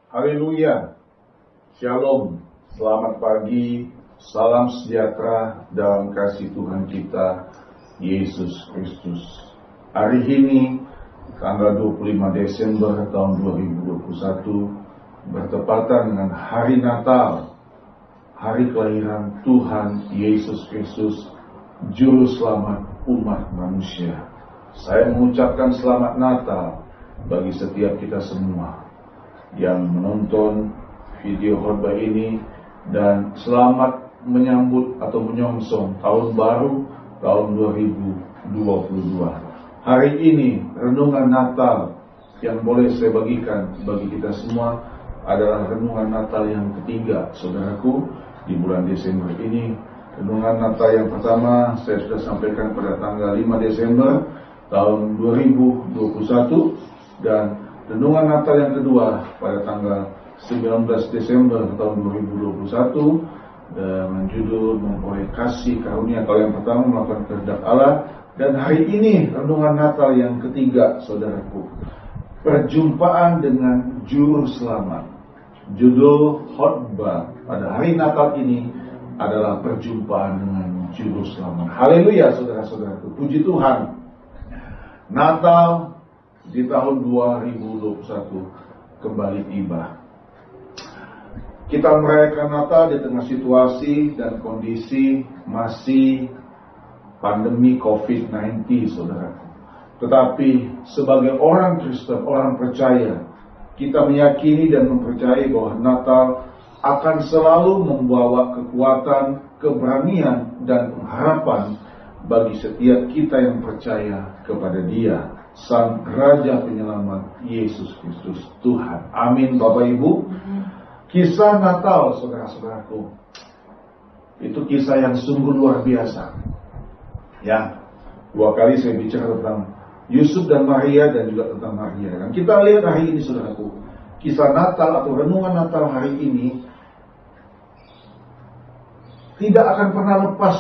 Haleluya. Shalom. Selamat pagi. Salam sejahtera dalam kasih Tuhan kita Yesus Kristus. Hari ini tanggal 25 Desember tahun 2021 bertepatan dengan hari Natal, hari kelahiran Tuhan Yesus Kristus, Juru Selamat umat manusia. Saya mengucapkan selamat Natal bagi setiap kita semua yang menonton video khotbah ini, dan selamat menyambut atau menyongsong tahun baru tahun 2022. Hari ini renungan Natal yang boleh saya bagikan bagi kita semua adalah renungan Natal yang ketiga, saudaraku, di bulan Desember ini. Renungan Natal yang pertama saya sudah sampaikan pada tanggal 5 Desember tahun 2021, dan renungan Natal yang kedua pada tanggal 19 Desember tahun 2021 dengan judul memperoleh kasih karunia. Kalau yang pertama melakukan kehendak Allah, dan hari ini renungan Natal yang ketiga, saudaraku, perjumpaan dengan Juru Selamat. Judul khotbah pada hari Natal ini adalah perjumpaan dengan Juru Selamat. Haleluya, saudara-saudaraku, puji Tuhan. Natal di tahun 2021 kembali tiba. Kita merayakan Natal di tengah situasi dan kondisi masih pandemi COVID-19, saudaraku. Tetapi sebagai orang Kristen, orang percaya, kita meyakini dan mempercayai bahwa Natal akan selalu membawa kekuatan, keberanian, dan harapan bagi setiap kita yang percaya kepada Dia, Sang Raja Penyelamat Yesus Kristus Tuhan. Amin, Bapak Ibu. Kisah Natal, saudara-saudaraku, itu kisah yang sungguh luar biasa. Ya, 2 kali saya bicara tentang Yusuf dan Maria, dan juga tentang Maria. Dan kita lihat hari ini, saudaraku, kisah Natal atau renungan Natal hari ini tidak akan pernah lepas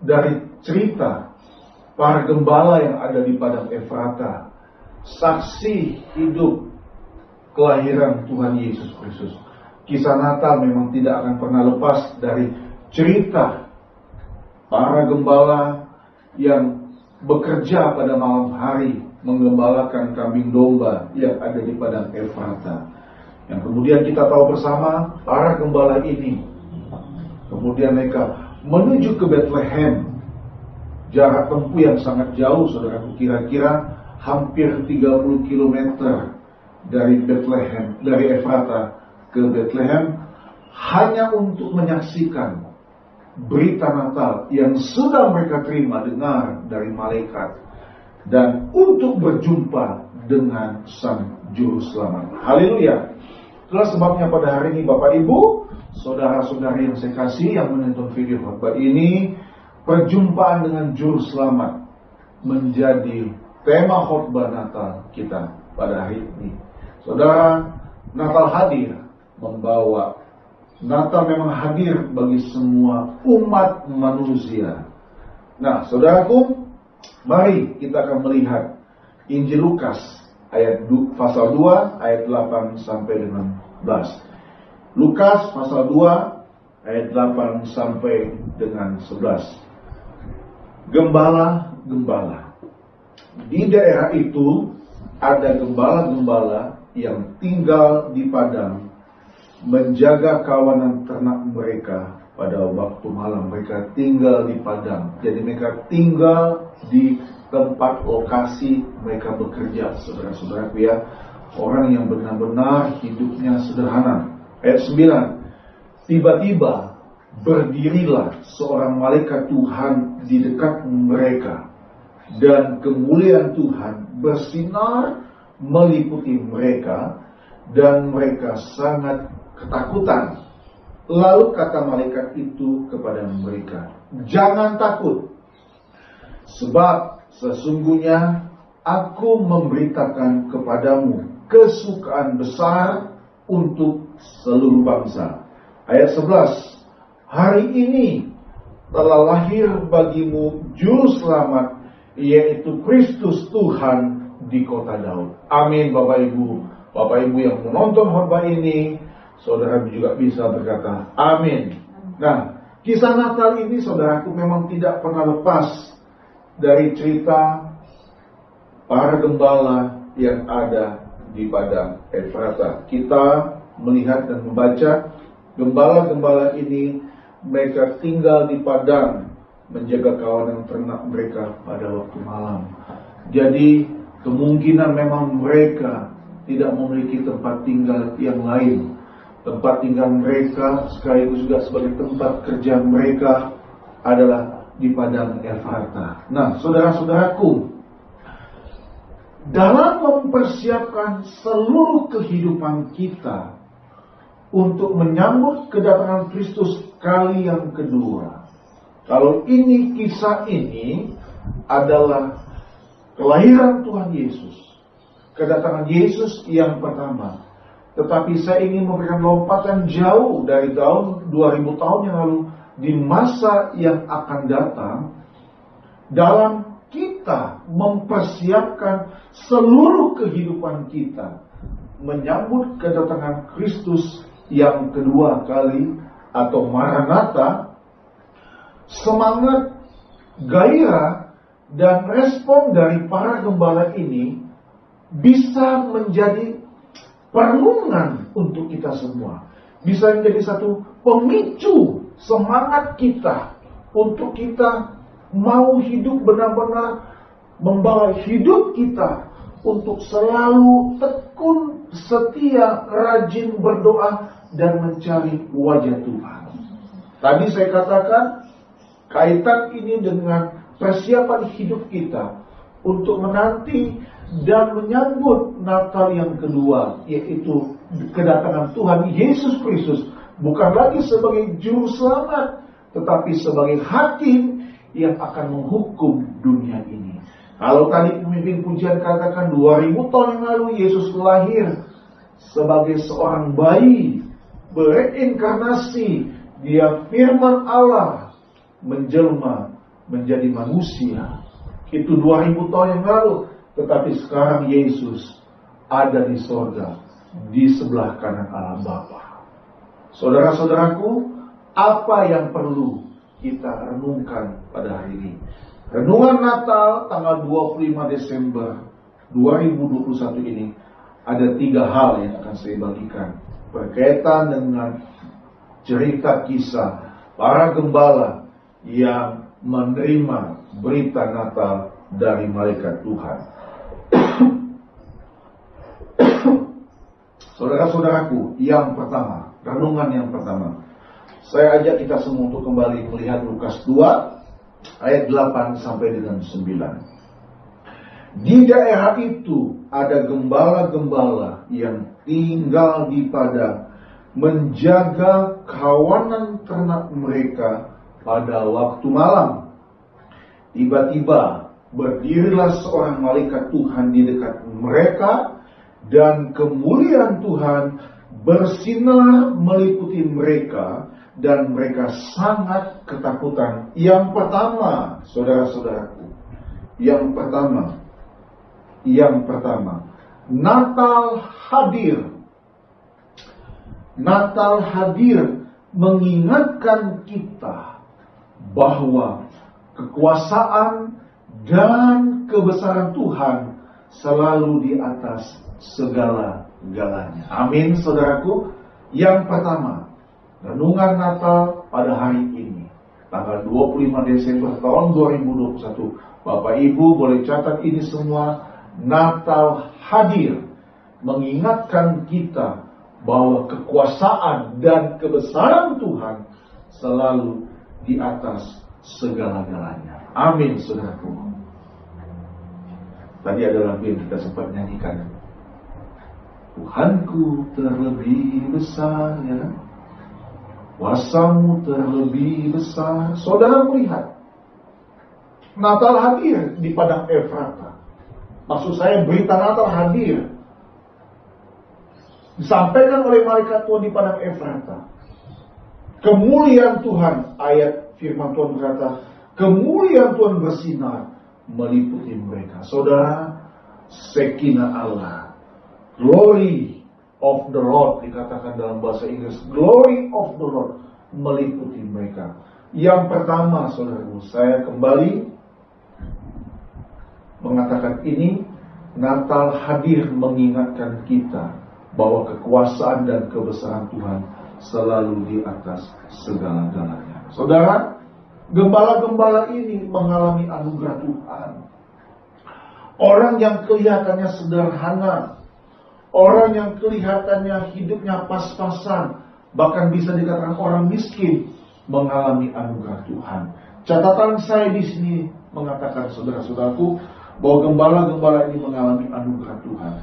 dari cerita para gembala yang ada di padang Efrata, saksi hidup kelahiran Tuhan Yesus Kristus. Kisah Natal memang tidak akan pernah lepas dari cerita para gembala yang bekerja pada malam hari menggembalakan kambing domba yang ada di padang Efrata. Yang kemudian kita tahu bersama, para gembala ini kemudian mereka menuju ke Bethlehem. Jarak tempuh yang sangat jauh, saudaraku, kira-kira hampir 30 km dari Bethlehem, dari Efrata ke Bethlehem, hanya untuk menyaksikan berita Natal yang sudah mereka terima dengar dari malaikat, dan untuk berjumpa dengan Sang Juru Selamat. Haleluya. Itulah sebabnya pada hari ini, Bapak Ibu, saudara-saudari yang saya kasih yang menonton video khotbah ini, perjumpaan dengan Juru Selamat menjadi tema khotbah Natal kita pada hari ini. Saudara, Natal hadir membawa, Natal memang hadir bagi semua umat manusia. Nah, saudaraku, mari kita akan melihat Injil Lukas pasal 2 ayat 8 sampai dengan 11. Lukas pasal 2 ayat 8 sampai dengan 11. Gembala-gembala. Di daerah itu ada gembala-gembala yang tinggal di padang, menjaga kawanan ternak mereka pada waktu malam. Mereka tinggal di padang. Jadi mereka tinggal di tempat lokasi mereka bekerja, saudara-saudaraku ya. Orang yang benar-benar hidupnya sederhana. Ayat 9. Tiba-tiba berdirilah seorang malaikat Tuhan di dekat mereka, dan kemuliaan Tuhan bersinar meliputi mereka, dan mereka sangat ketakutan. Lalu kata malaikat itu kepada mereka, "Jangan takut, sebab sesungguhnya aku memberitakan kepadamu kesukaan besar untuk seluruh bangsa." Ayat 11. "Hari ini telah lahir bagimu Juru Selamat, yaitu Kristus Tuhan di kota Daud." Amin, Bapak Ibu. Bapak Ibu yang menonton khotbah ini, saudara juga bisa berkata amin. Nah, kisah Natal ini saudaraku memang tidak pernah lepas dari cerita para gembala yang ada di padang Efrata. Kita melihat dan membaca gembala-gembala ini, mereka tinggal di padang menjaga kawanan ternak mereka pada waktu malam. Jadi kemungkinan memang mereka tidak memiliki tempat tinggal yang lain. Tempat tinggal mereka sekaligus juga sebagai tempat kerja mereka adalah di padang Efrata. Nah, saudara-saudaraku, dalam mempersiapkan seluruh kehidupan kita untuk menyambut kedatangan Kristus kali yang kedua. Kalau ini kisah ini adalah kelahiran Tuhan Yesus, kedatangan Yesus yang pertama. Tetapi saya ingin memberikan lompatan jauh dari tahun 2000 tahun yang lalu di masa yang akan datang, dalam kita mempersiapkan seluruh kehidupan kita menyambut kedatangan Kristus yang kedua kali atau Maranatha. Semangat, gairah, dan respon dari para gembala ini bisa menjadi perenungan untuk kita semua. Bisa menjadi satu pemicu semangat kita untuk kita mau hidup benar-benar membawa hidup kita untuk selalu tekun, setia, rajin berdoa dan mencari wajah Tuhan. Tadi saya katakan kaitan ini dengan persiapan hidup kita untuk menanti dan menyambut Natal yang kedua, yaitu kedatangan Tuhan Yesus Kristus, bukan lagi sebagai juru selamat, tetapi sebagai hakim yang akan menghukum dunia ini. Kalau tadi pemimpin pujian katakan 2000 tahun yang lalu Yesus lahir sebagai seorang bayi, bereinkarnasi, dia firman Allah menjelma menjadi manusia. Itu 2000 tahun yang lalu. Tetapi sekarang Yesus ada di sorga, di sebelah kanan Allah Bapa. Saudara-saudaraku, apa yang perlu kita renungkan pada hari ini? Renungan Natal tanggal 25 Desember 2021 ini ada 3 hal yang akan saya bagikan berkaitan dengan cerita kisah para gembala yang menerima berita Natal dari malaikat Tuhan. Saudara-saudaraku, yang pertama, renungan yang pertama, saya ajak kita semua untuk kembali melihat Lukas 2 ayat 8 sampai dengan 9. Di daerah itu ada gembala-gembala yang tinggal di padang menjaga kawanan ternak mereka pada waktu malam. Tiba-tiba berdirilah seorang malaikat Tuhan di dekat mereka, dan kemuliaan Tuhan bersinar meliputi mereka, dan mereka sangat ketakutan. Yang pertama, saudara-saudaraku, yang pertama, Natal hadir. Natal hadir mengingatkan kita bahwa kekuasaan dan kebesaran Tuhan selalu di atas segala-galanya. Amin, saudaraku. Yang pertama, renungan Natal pada hari ini, tanggal 25 Desember tahun 2021. Bapak Ibu boleh catat ini semua. Natal hadir mengingatkan kita bahwa kekuasaan dan kebesaran Tuhan selalu di atas segala-galanya. Amin, saudaraku. Tadi ada lagu yang kita sempat nyanyikan. Tuhanku terlebih besar, ya kan? Kuasamu terlebih besar. Saudara melihat Natal hadir di padang Efrata. Maksud saya, berita Natal hadir disampaikan oleh malaikat Tuhan di padang Efrata. Kemuliaan Tuhan, ayat firman Tuhan berkata, kemuliaan Tuhan bersinar meliputi mereka. Saudara, Shekinah Allah, Glory of the Lord, dikatakan dalam bahasa Inggris, glory of the Lord meliputi mereka. Yang pertama, saudaraku, saya kembali mengatakan ini, Natal hadir mengingatkan kita bahwa kekuasaan dan kebesaran Tuhan selalu di atas segala-galanya. Saudara, gembala-gembala ini mengalami anugerah Tuhan. Orang yang kelihatannya sederhana, orang yang kelihatannya hidupnya pas-pasan, bahkan bisa dikatakan orang miskin, mengalami anugerah Tuhan. Catatan saya di sini mengatakan, saudara-saudaraku, bahwa gembala-gembala ini mengalami anugerah Tuhan.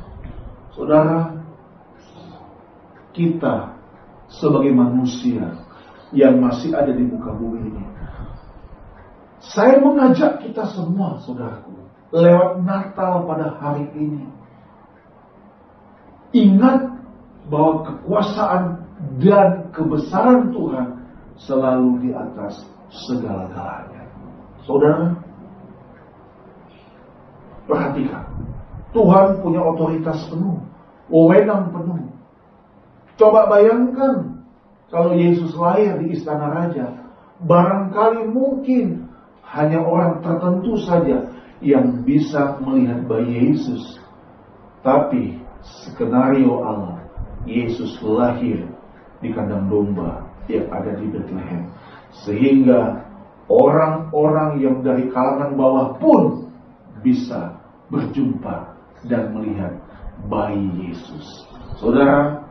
Saudara, kita sebagai manusia yang masih ada di muka bumi ini, saya mengajak kita semua, saudaraku, lewat Natal pada hari ini, ingat bahwa kekuasaan dan kebesaran Tuhan selalu di atas segala-galanya. Saudara, perhatikan, Tuhan punya otoritas penuh, wewenang penuh. Coba bayangkan kalau Yesus lahir di istana raja, barangkali mungkin hanya orang tertentu saja yang bisa melihat bayi Yesus. Tapi skenario Allah, Yesus lahir di kandang domba yang ada di Bethlehem, sehingga orang-orang yang dari kalangan bawah pun bisa berjumpa dan melihat bayi Yesus. Saudara,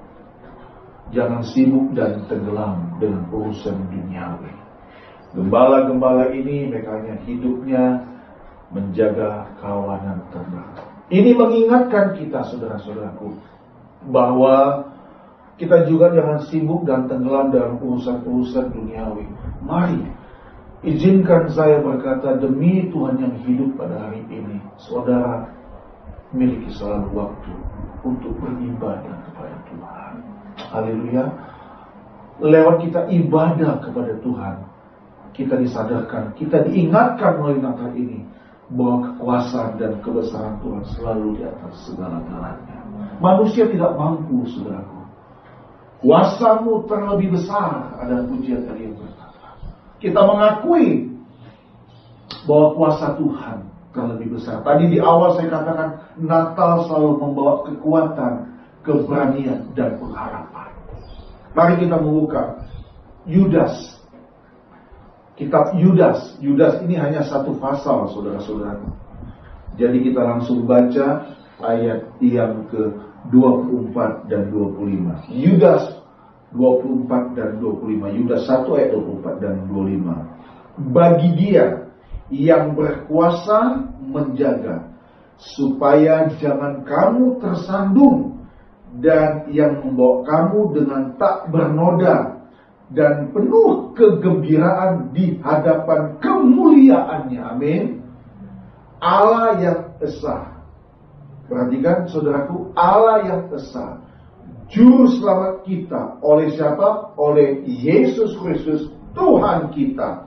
jangan sibuk dan tenggelam dengan urusan duniawi. Gembala-gembala ini mereka hidupnya menjaga kawanan ternak. Ini mengingatkan kita, saudara-saudaraku, bahwa kita juga jangan sibuk dan tenggelam dalam urusan-urusan duniawi. Mari, izinkan saya berkata, demi Tuhan yang hidup pada hari ini, saudara miliki selalu waktu untuk beribadah kepada Tuhan. Haleluya. Lewat kita ibadah kepada Tuhan, kita disadarkan, kita diingatkan melalui Natal ini bahwa kekuasaan dan kebesaran Tuhan selalu di atas segala-galanya. Manusia tidak mampu, saudaraku. Kuasamu terlebih besar, ada pujian tadi yang berkata. Kita mengakui bahwa kuasa Tuhan terlebih besar. Tadi di awal saya katakan, Natal selalu membawa kekuatan, keberanian, dan pengharapan. Mari kita membuka Yudas. Kitab Yudas. Yudas ini hanya satu pasal, saudara-saudara. Jadi kita langsung baca ayat yang ke-24 dan 25. Yudas 24 dan 25. Yudas 1 ayat 24 dan 25. Bagi dia yang berkuasa menjaga, supaya jangan kamu tersandung, dan yang membawa kamu dengan tak bernoda dan penuh kegembiraan di hadapan kemuliaannya. Amin. Allah yang esa. Perhatikan, saudaraku, Allah yang esa, juru selamat kita. Oleh siapa? Oleh Yesus Kristus, Tuhan kita.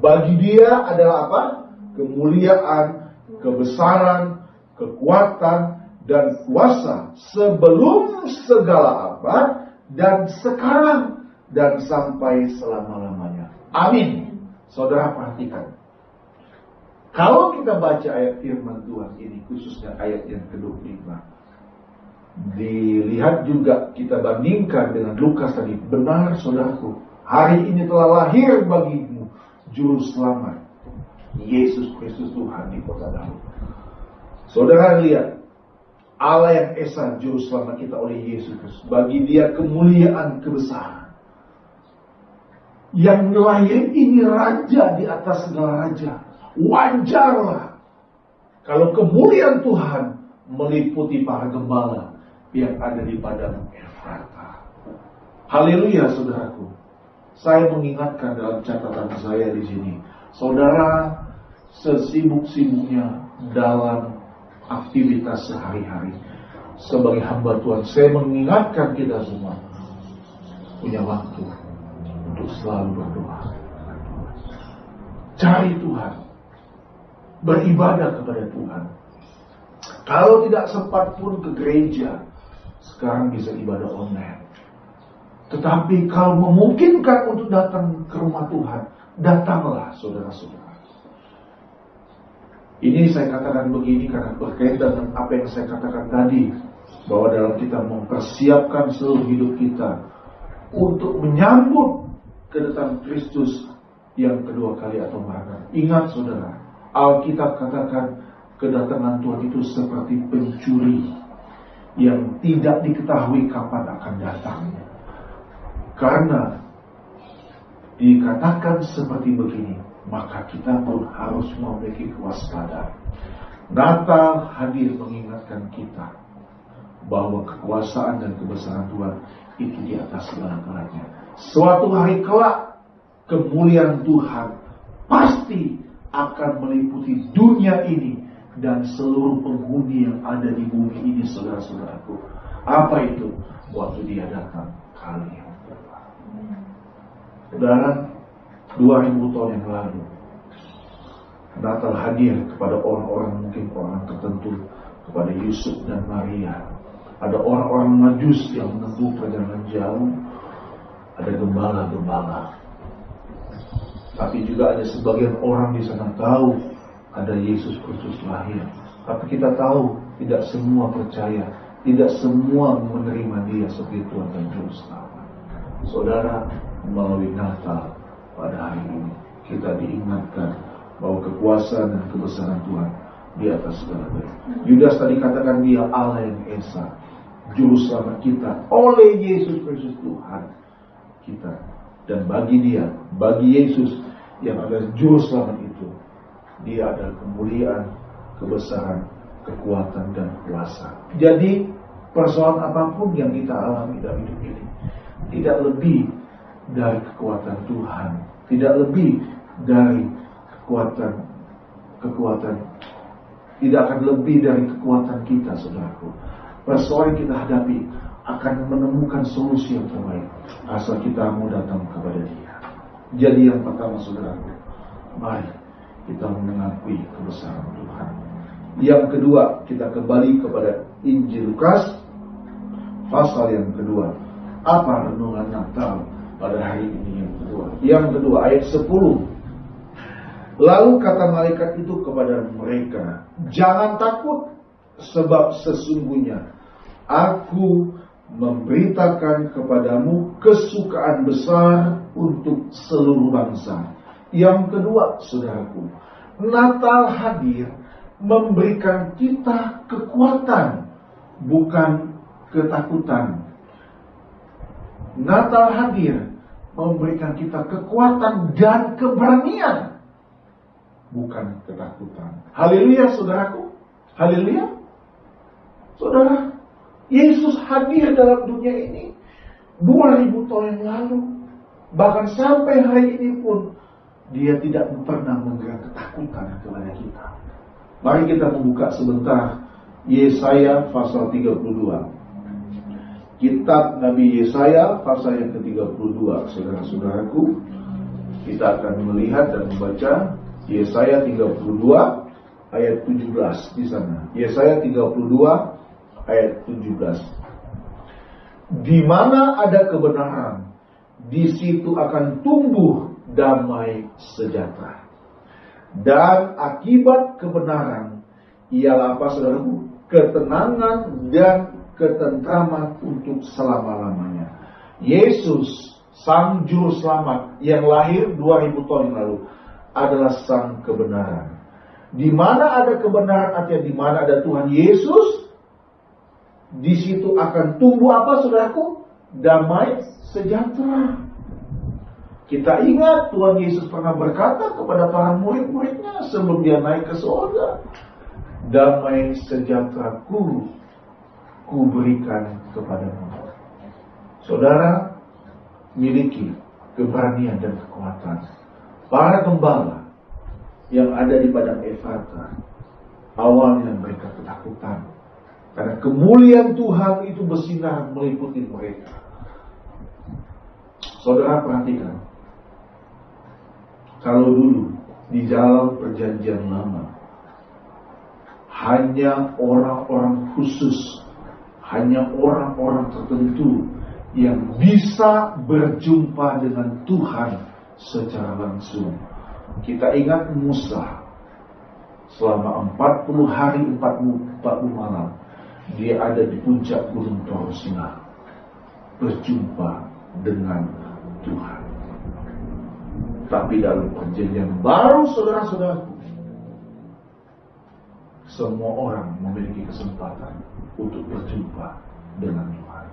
Bagi dia adalah apa? Kemuliaan, kebesaran, kekuatan, dan kuasa sebelum segala abad dan sekarang dan sampai selama-lamanya. Amin. Saudara, perhatikan. Kalau kita baca ayat firman Tuhan ini, khususnya ayat yang ke-25, dilihat juga, kita bandingkan dengan Lukas tadi. Benar, saudaraku, hari ini telah lahir bagimu Juru Selamat, Yesus Kristus Tuhan di kota Daud. Saudara lihat, Allah yang esa, Juru Selamat kita oleh Yesus Kristus. Bagi dia kemuliaan, kebesaran. Yang lahir ini raja di atas segala raja. Wajarlah kalau kemuliaan Tuhan meliputi para gembala yang ada di padang Efrata. Haleluya, saudaraku. Saya mengingatkan dalam catatan saya di sini, saudara, sesibuk-sibuknya dalam aktivitas sehari-hari sebagai hamba Tuhan, saya mengingatkan kita semua punya waktu untuk selalu berdoa, cari Tuhan, beribadah kepada Tuhan. Kalau tidak sempat pun ke gereja, sekarang bisa ibadah online. Tetapi kalau memungkinkan untuk datang ke rumah Tuhan, datanglah saudara-saudara. Ini saya katakan begini karena berkaitan dengan apa yang saya katakan tadi, bahwa dalam kita mempersiapkan seluruh hidup kita untuk menyambut kedatangan Kristus yang kedua kali atau maranatha. Ingat saudara, Alkitab katakan kedatangan Tuhan itu seperti pencuri yang tidak diketahui kapan akan datangnya. Karena dikatakan seperti begini, maka kita pun harus memiliki kewaspadaan. Natal hadir mengingatkan kita bahwa kekuasaan dan kebesaran Tuhan itu di atas segala-galanya. Suatu hari kelak, kemuliaan Tuhan pasti akan meliputi dunia ini dan seluruh penghuni yang ada di bumi ini, saudara-saudaraku. Apa itu? Waktu Dia datang kali yang kedua. Saudara, 2000 tahun yang lalu, Natal hadir kepada orang-orang, mungkin orang tertentu, kepada Yusuf dan Maria. Ada orang-orang Majus yang menempuh perjalanan jauh. Ada gembala-gembala. Tapi juga ada sebagian orang di sana tahu ada Yesus Kristus lahir. Tapi kita tahu tidak semua percaya, tidak semua menerima Dia sebagai Tuhan dan Juru Selamat. Saudara, melalui Natal pada hari ini kita diingatkan bahwa kekuasaan dan kebesaran Tuhan di atas segala-galanya. Yudas tadi katakan Dia Allah yang Esa, Juru Selamat kita oleh Yesus Kristus Tuhan kita. Dan bagi Dia, bagi Yesus yang adalah Juru Selamat itu, Dia adalah kemuliaan, kebesaran, kekuatan, dan kuasa. Jadi persoalan apapun yang kita alami dalam hidup ini tidak lebih dari kekuatan Tuhan, tidak lebih dari kekuatan, tidak akan lebih dari kekuatan kita, saudaraku. Persoalan yang kita hadapi akan menemukan solusi yang terbaik asal kita mau datang kepada Dia. Jadi yang pertama, saudaraku, mari kita mengakui kebesaran Tuhan. Yang kedua, kita kembali kepada Injil Lukas pasal yang kedua. Apa renungan Natal pada hari ini yang kedua? Yang kedua, ayat 10. Lalu kata malaikat itu kepada mereka, jangan takut, sebab sesungguhnya aku memberitakan kepadamu kesukaan besar untuk seluruh bangsa. Yang kedua, saudaraku, Natal hadir memberikan kita kekuatan, bukan ketakutan. Natal hadir memberikan kita kekuatan dan keberanian, bukan ketakutan. Haleluya, saudaraku. Haleluya. Saudara, Yesus hadir dalam dunia ini 2000 tahun yang lalu. Bahkan sampai hari ini pun Dia tidak pernah memberikan ketakutan kepada kita. Mari kita membuka sebentar Yesaya pasal 32. Kitab Nabi Yesaya pasal yang ke-32, saudara-saudaraku. Kita akan melihat dan membaca Yesaya 32 ayat 17 di sana. Yesaya 32 ayat 17. Di mana ada kebenaran, di situ akan tumbuh damai sejahtera. Dan akibat kebenaran ialah apa, saudaraku? Ketenangan dan ketentraman untuk selama-lamanya. Yesus, Sang Juru Selamat yang lahir 2000 tahun yang lalu, adalah Sang kebenaran. Di mana ada kebenaran, artinya di mana ada Tuhan Yesus, di situ akan tumbuh apa, saudaraku? Damai sejahtera. Kita ingat Tuhan Yesus pernah berkata kepada para murid-muridnya sebelum Dia naik ke surga, damai sejahtera-Ku berikan kepadamu. Saudara, miliki keberanian dan kekuatan. Para gembala yang ada di padang Efrata awalnya mereka ketakutan, karena kemuliaan Tuhan itu bersinar meliputi mereka. Saudara, perhatikan, kalau dulu di dalam perjanjian lama hanya orang-orang khusus, hanya orang-orang tertentu yang bisa berjumpa dengan Tuhan secara langsung. Kita ingat Musa, selama 40 hari 40 malam dia ada di puncak gunung Torosina, berjumpa dengan Tuhan. Tapi dalam perjanjian baru, saudara-saudaraku, semua orang memiliki kesempatan untuk berjumpa dengan Tuhan.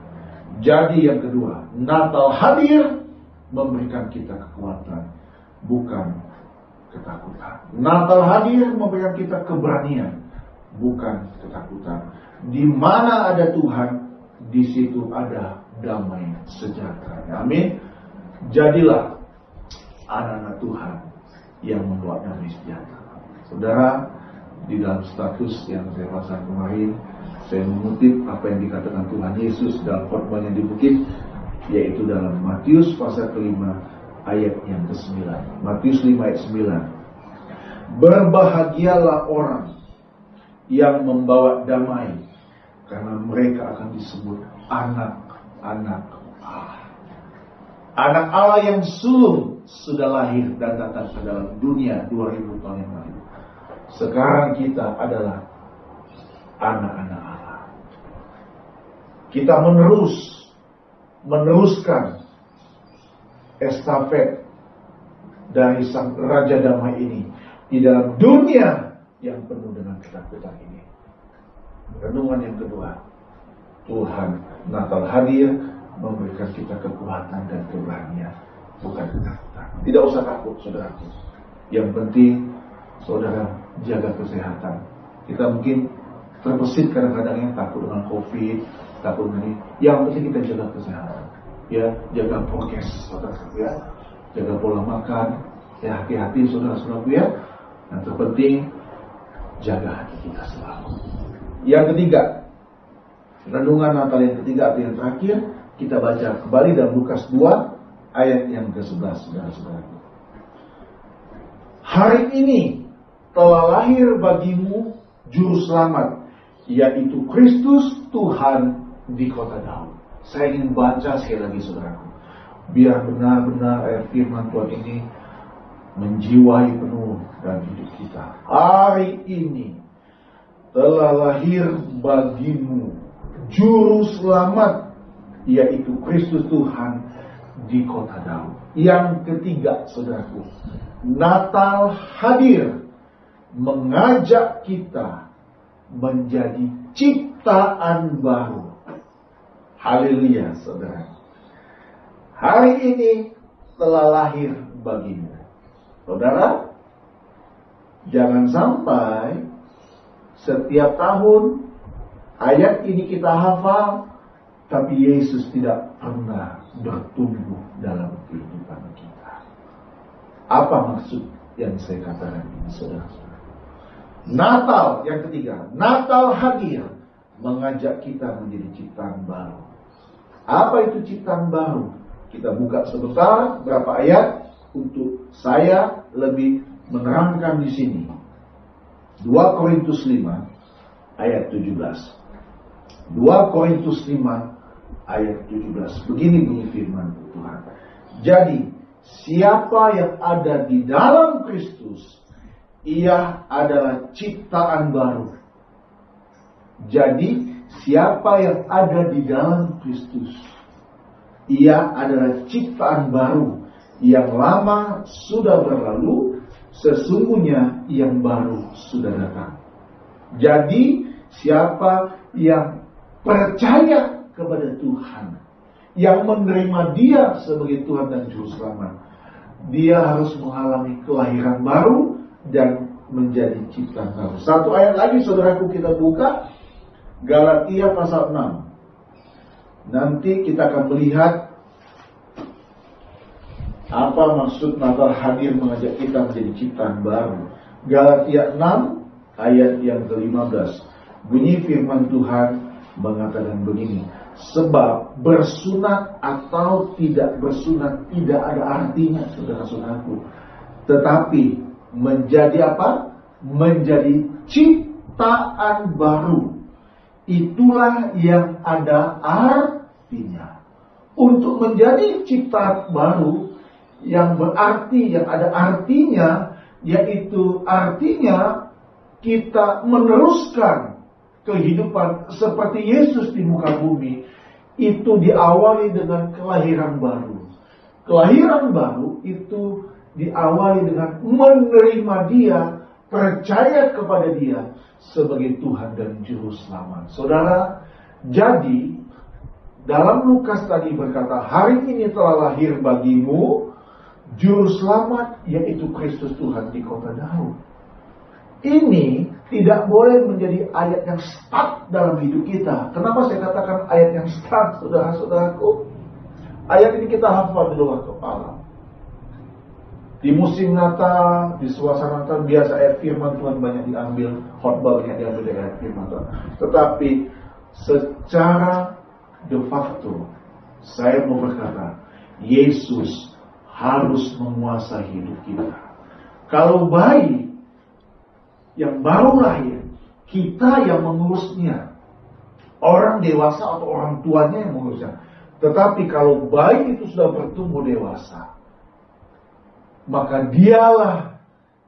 Jadi yang kedua, Natal hadir memberikan kita kekuatan, bukan ketakutan. Natal hadir memberikan kita keberanian, bukan ketakutan. Di mana ada Tuhan, di situ ada damai sejahtera. Amin. Jadilah anak-anak Tuhan yang membawa damai sejahtera. Saudara, di dalam status yang saya pasang kemarin, saya mengutip apa yang dikatakan Tuhan Yesus dalam khotbahnya di bukit, yaitu dalam Matius pasal ke-5 ayat yang ke-9. Matius 5 ayat 9. Berbahagialah orang yang membawa damai, karena mereka akan disebut anak-anak Allah. Anak Allah yang sudah lahir dan datang ke dalam dunia 2000 tahun yang lalu. Sekarang kita adalah anak-anak Allah. Kita meneruskan estafet dari sang Raja Damai ini di dalam dunia yang penuh dengan ketakutan ini. Renungan yang kedua, Tuhan Natal hadir memberikan kita kekuatan dan keberanian, bukan ketakutan. Tidak usah takut, saudaraku. Yang penting saudara jaga kesehatan. Kita mungkin terbesit kadang-kadang yang takut dengan COVID, takut ini. Yang penting kita jaga kesehatan. Ya, jaga prokes, saudaraku ya. Jaga pola makan. Ya, hati-hati saudara-saudaraku ya. Yang terpenting jaga hati kita selalu. Yang ketiga, renungan Natal yang ketiga atau yang terakhir, kita baca kembali dalam Lukas 2 ayat yang ke-11, saudara-saudaraku. Hari ini telah lahir bagimu juru selamat, yaitu Kristus Tuhan di kota Daud. Saya ingin baca sekali lagi, saudaraku, biar benar-benar ayat firman Tuhan ini menjiwai penuh dalam hidup kita. Hari ini telah lahir bagimu juru selamat, yaitu Kristus Tuhan di kota Daud. Yang ketiga, saudaraku, Natal hadir mengajak kita menjadi ciptaan baru. Haleluya, saudara. Hari ini telah lahir bagimu. Saudara, jangan sampai setiap tahun ayat ini kita hafal, tapi Yesus tidak pernah bertumbuh dalam kehidupan kita. Apa maksud yang saya katakan ini, saudara-saudara? Natal yang ketiga, Natal hadir mengajak kita menjadi ciptaan baru. Apa itu ciptaan baru? Kita buka sebentar berapa ayat untuk saya lebih menerangkan di sini. 2 Korintus 5 ayat 17. 2 Korintus 5 ayat 17. Begini bunyi firman Tuhan. Jadi, siapa yang ada di dalam Kristus, ia adalah ciptaan baru. Jadi, siapa yang ada di dalam Kristus, ia adalah ciptaan baru. Yang lama sudah berlalu, sesungguhnya yang baru sudah datang. Jadi, siapa yang percaya kepada Tuhan, yang menerima Dia sebagai Tuhan dan Juru Selamat, dia harus mengalami kelahiran baru dan menjadi ciptaan baru. Satu ayat lagi, saudaraku, kita buka Galatia pasal 6. Nanti kita akan melihat apa maksud Natal hadir mengajak kita menjadi ciptaan baru. Galatia 6 ayat yang ke-15. Bunyi firman Tuhan mengatakan begini. Sebab bersunat atau tidak bersunat tidak ada artinya, saudara-saudaraku. Tetapi menjadi apa? Menjadi ciptaan baru. itulah yang ada artinya. Untuk menjadi ciptaan baru yang berarti, yang ada artinya, yaitu artinya kita meneruskan kehidupan seperti Yesus di muka bumi. Itu diawali dengan kelahiran baru. Kelahiran baru itu diawali dengan menerima Dia, percaya kepada Dia sebagai Tuhan dan Juru Selamat. Saudara, jadi dalam Lukas tadi berkata, hari ini telah lahir bagimu Juru Selamat, yaitu Kristus Tuhan di kota Daud. Ini tidak boleh menjadi ayat yang stuck dalam hidup kita. Kenapa saya katakan ayat yang stuck, saudara-saudaraku? Ayat ini kita hafal di luar kepala. Di musim Natal, di suasana Natal, biasa ayat firman Tuhan banyak diambil, khotbah banyak diambil dari ayat firman Tuhan. Tetapi secara de facto, saya mau berkata, Yesus harus menguasai hidup kita. Kalau bayi yang baru lahir, kita yang mengurusnya. Orang dewasa atau orang tuanya yang mengurusnya. Tetapi kalau bayi itu sudah bertumbuh dewasa, maka dialah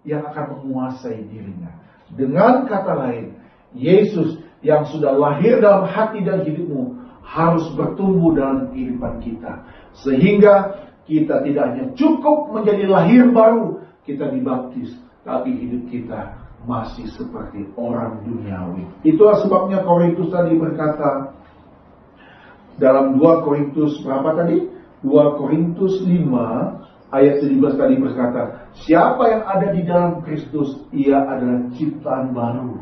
yang akan menguasai dirinya. Dengan kata lain, Yesus yang sudah lahir dalam hati dan hidupmu harus bertumbuh dalam kehidupan kita. Sehingga kita tidak hanya cukup menjadi lahir baru, kita dibaptis, tapi hidup kita masih seperti orang duniawi. Itulah sebabnya Korintus tadi berkata, dalam 2 Korintus berapa tadi? 2 Korintus 5 ayat 17 tadi berkata, siapa yang ada di dalam Kristus, ia adalah ciptaan baru.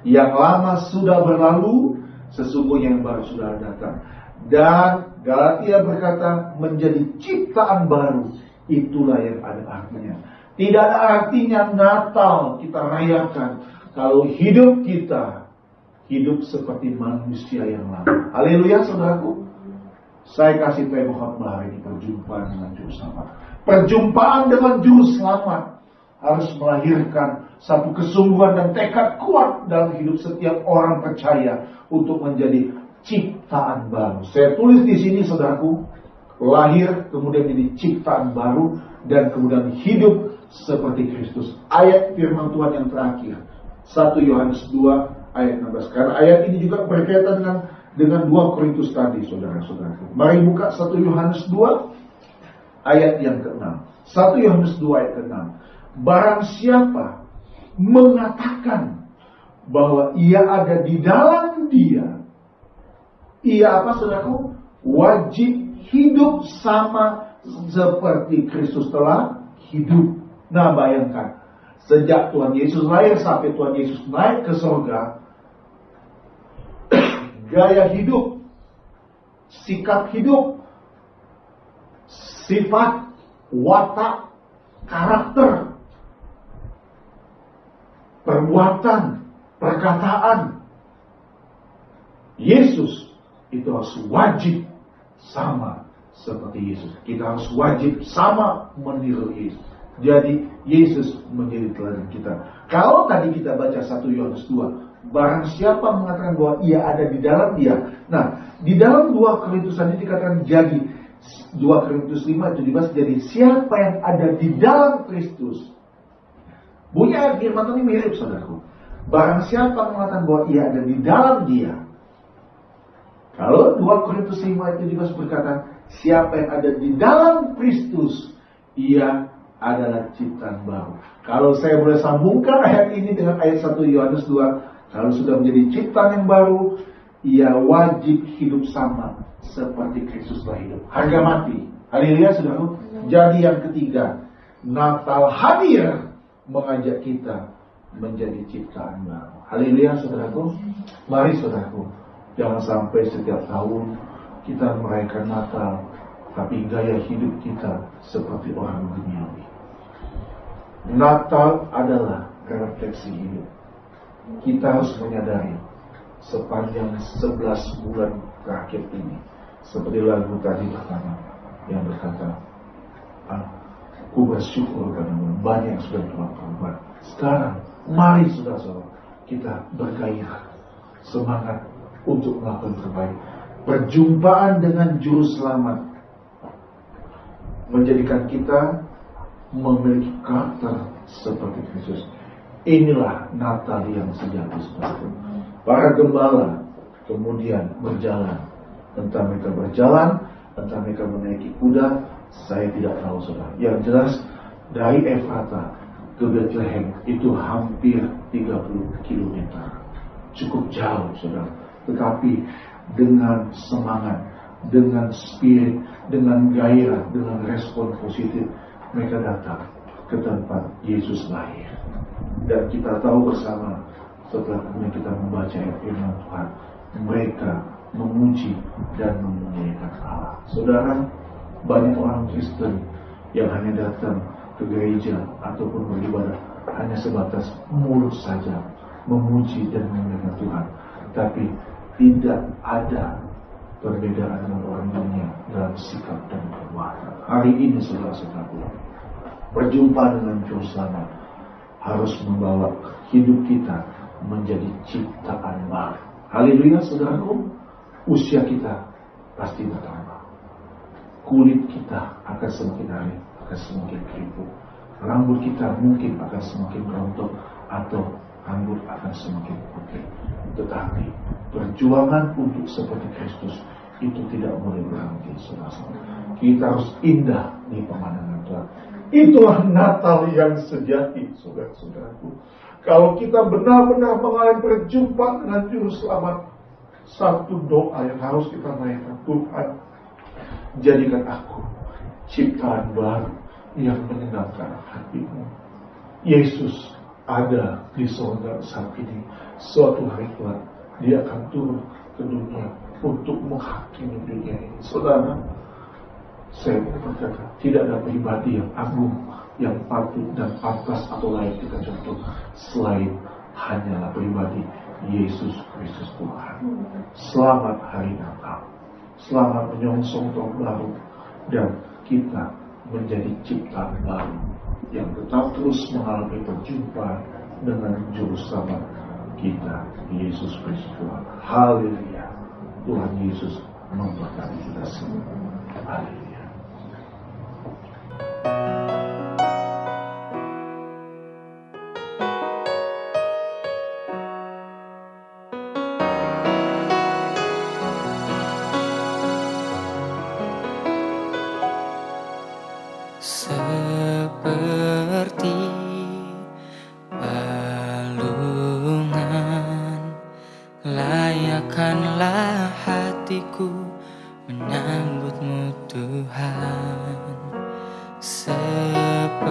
Yang lama sudah berlalu, sesungguhnya yang baru sudah datang. Dan Galatia berkata, menjadi ciptaan baru, itulah yang ada artinya. Tidak ada artinya Natal kita rayakan kalau hidup kita hidup seperti manusia yang lama. Haleluya, saudaraku. Saya kasih tema khotbah hari ini, perjumpaan dengan Juru Selamat. Perjumpaan dengan Juru Selamat harus melahirkan satu kesungguhan dan tekad kuat dalam hidup setiap orang percaya untuk menjadi ciptaan baru. Saya tulis di sini, saudaraku, lahir kemudian jadi ciptaan baru dan kemudian hidup seperti Kristus. Ayat firman Tuhan yang terakhir, 1 Yohanes 2 ayat 16. Karena ayat ini juga berkaitan dengan 2 Korintus tadi, saudara-saudara. Mari buka 1 Yohanes 2 ayat yang ke-6. 1 Yohanes 2 ayat ke-6. Barang siapa mengatakan bahwa ia ada di dalam Dia, ia apa, saudaraku? Wajib hidup sama seperti Kristus telah hidup. Nah, bayangkan, sejak Tuhan Yesus lahir sampai Tuhan Yesus naik ke surga, gaya hidup, sikap hidup, sifat, watak, karakter, perbuatan, perkataan, Yesus itu harus wajib sama seperti Yesus. Kita harus wajib sama meniru Yesus. Jadi Yesus menjadi teladan kita. Kalau tadi kita baca 1 Yohanes 2, barang siapa mengatakan bahwa ia ada di dalam Dia. Nah, di dalam 2 Korintus tadi dikatakan jadi 2 Korintus 5 17, jadi siapa yang ada di dalam Kristus. Bunyi ayat firman ini mirip, saudaraku. Barang siapa mengatakan bahwa ia ada di dalam Dia. Kalau 2 Korintus 5 itu juga berkata, siapa yang ada di dalam Kristus, ia adalah ciptaan baru. Kalau saya boleh sambungkan ayat ini dengan ayat 1 Yohanes 2, kalau sudah menjadi ciptaan yang baru, ia wajib hidup sama seperti Kristus telah hidup. Harga mati. Haleluya, saudaraku. Jadi yang ketiga, Natal hadir mengajak kita menjadi ciptaan baru. Haleluya, saudaraku. Mari, saudaraku, jangan sampai setiap tahun kita merayakan Natal, tapi gaya hidup kita seperti orang duniawi. Natal adalah refleksi hidup. Kita harus menyadari sepanjang 11 bulan terakhir ini, seperti lagu tadi pertama yang berkata, aku bersyukur karena banyak yang sudah Tuhan perbuat. Sekarang, mari saudara-saudara, kita bergairah, semangat untuk melakukan terbaik. Perjumpaan dengan Juru Selamat menjadikan kita memiliki karakter seperti Kristus. Inilah Natal yang sejati, saudaraku. Para gembala kemudian berjalan. Entah mereka berjalan, entah mereka menaiki kuda, saya tidak tahu, saudara. Yang jelas dari Efrata ke Bethlehem itu hampir 30 km. Cukup jauh, saudara. Tetapi dengan semangat, dengan spirit, dengan gairah, dengan respon positif, mereka datang ke tempat Yesus lahir. Dan kita tahu bersama, setelah kemudian kita membaca firman Tuhan, mereka memuji dan memuliakan Allah. Saudara, banyak orang Kristen yang hanya datang ke gereja ataupun beribadah hanya sebatas mulut saja, memuji dan memuliakan Tuhan, tapi tidak ada perbedaan dengan orang dunia dalam sikap dan perbuatan. Hari ini, saudara-saudaraku, berjumpa dengan Juru Selamat harus membawa hidup kita menjadi ciptaan baru. Haleluya, saudaraku. Usia kita pasti bertambah. Kulit kita akan semakin hari, akan semakin keriput. Rambut kita mungkin akan semakin rontok atau rambut akan semakin putih. Tetapi perjuangan untuk seperti Kristus itu tidak boleh berhenti, saudara. Kita harus indah di pemandangan Tuhan. Itulah Natal yang sejati, saudara-saudaraku. Kalau kita benar-benar mengalami perjumpaan dengan Juru Selamat, satu doa yang harus kita naikkan: Tuhan, jadikan aku ciptaan baru yang menyenangkan hatimu. Yesus ada di surga saat ini. Suatu hari kelak Dia akan turun ke dunia untuk menghakimi dunia ini. Saudara, saya berkata, tidak ada pribadi yang agung, yang patut dan pantas atau layak kita contoh selain hanyalah pribadi Yesus Kristus Tuhan. Selamat hari Natal, selamat menyongsong tahun baru, dan kita menjadi ciptaan baru yang tetap terus mengalami perjumpaan dengan Juru Selamat kita, Yesus Kristus Tuhan. Haleluya. Tuhan Yesus memberkati kita semua. Haleluya. Seperti balungan, layakkanlah hatiku menyambutmu Tuhan. Seperti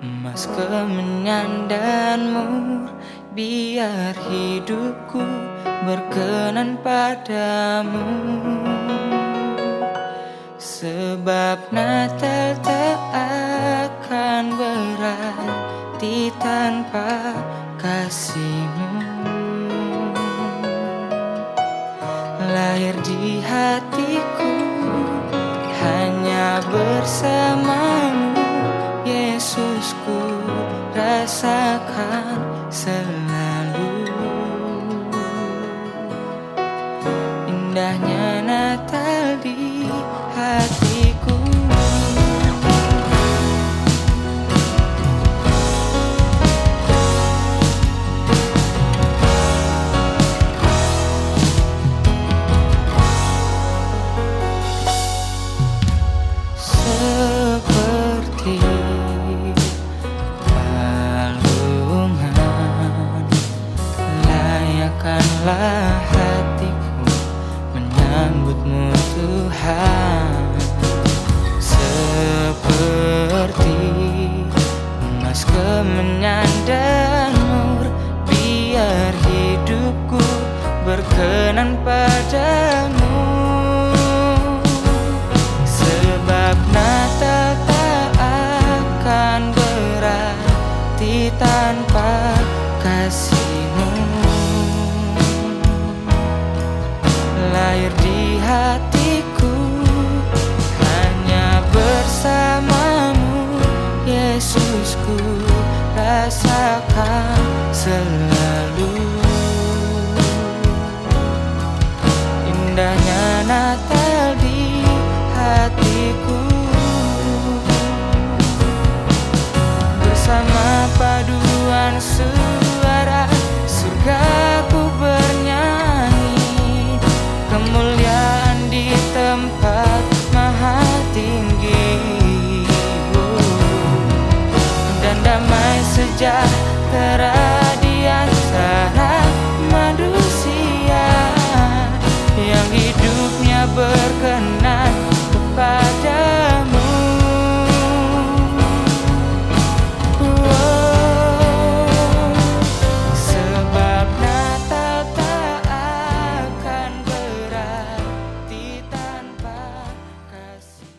emas kemenyan dan mur, biar hidupku berkenan padamu. Sebab Natal tak akan berarti tanpa kasih-Mu. Lahir di hatiku hanya bersama-Mu, Yesusku rasakan selalu. Indahnya Natal di hatiku. Seperti balungan, layakkanlah hatiku menyambut-Mu Tuhan. Seperti emas kemenyan dan mur, biar hidupku berkenan padamu. Sebab Natal tak akan berarti tanpa kasih-Mu. Lahir di hatiku hanya bersama-Mu, Yesusku rasakan selalu. tinggi, dan damai sejahtera